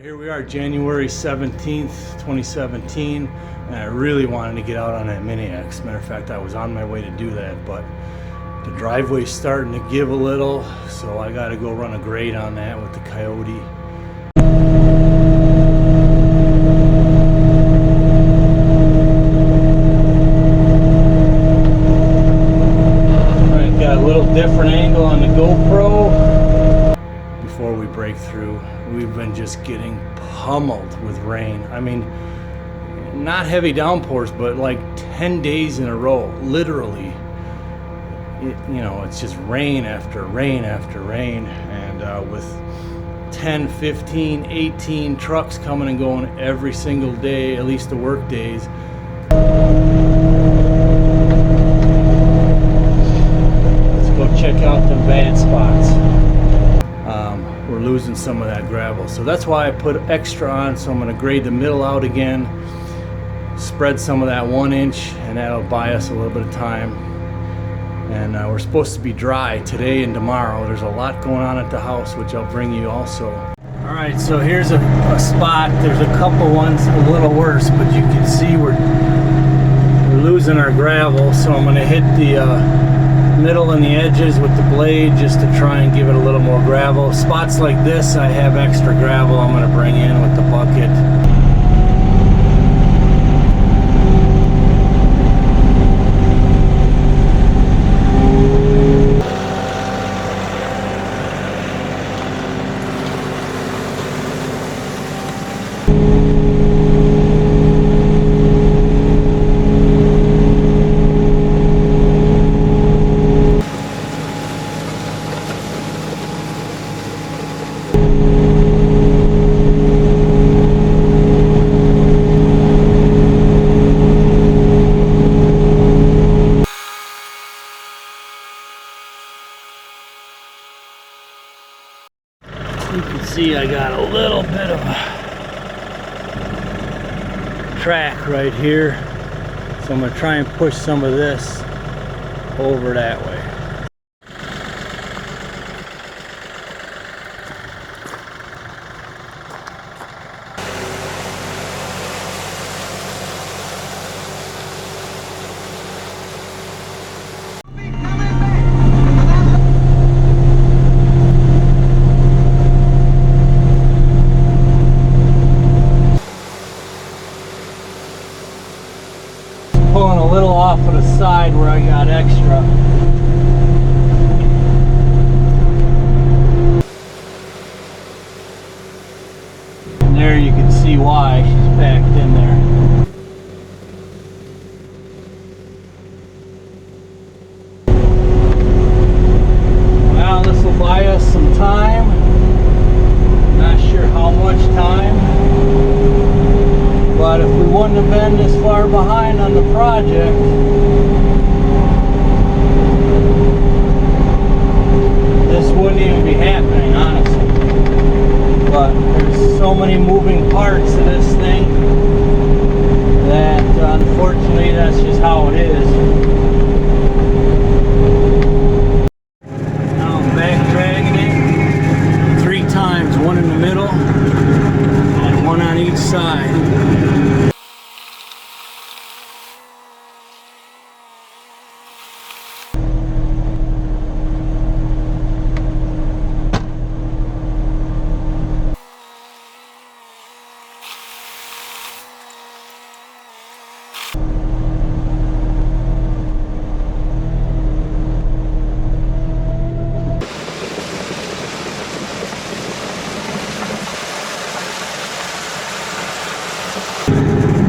Here we are, January 17th, 2017, and I really wanted to get out on that Mini X. Matter of fact, I was on my way to do that, but the driveway's starting to give a little, so I got to go run a grade on that with the Kioti. Alright, got a little different angle on the GoPro. Before we break through, we've been just getting pummeled with rain. I mean, not heavy downpours, but like 10 days in a row, literally. It's just rain after rain after rain, and with 10, 15, 18 trucks coming and going every single day, at least the work days. Let's go check out the bad spots. We're losing some of that gravel, so that's why I put extra on. So I'm going to grade the middle out again, spread some of that 1 inch, and that'll buy us a little bit of time. And we're supposed to be dry today and tomorrow. There's a lot going on at the house, which I'll bring you also. All right, so here's a spot. There's a couple ones a little worse, but you can see we're losing our gravel, so I'm going to hit the middle and the edges with the blade just to try and give it a little more gravel. Spots like this, I have extra gravel I'm going to bring in with the bucket. You can see I got a little bit of a track right here, so I'm going to try and push some of this over that way. Pulling a little off of the side where I got extra. And there you can see why she's packed in there. Well, this will buy us some time. Not sure how much time. But if we wouldn't have been this far behind on the project, this wouldn't even be happening, honestly. But there's so many moving parts to this thing that unfortunately that's just how it is. Now I'm back dragging it 3 times, one in the middle and one on each side.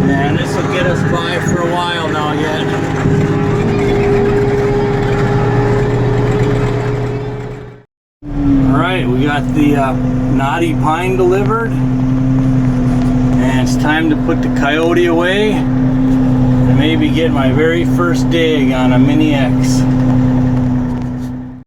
And this will get us by for a while now yet. Alright, we got the knotty pine delivered. And it's time to put the Kioti away and maybe get my very first dig on a Mini X.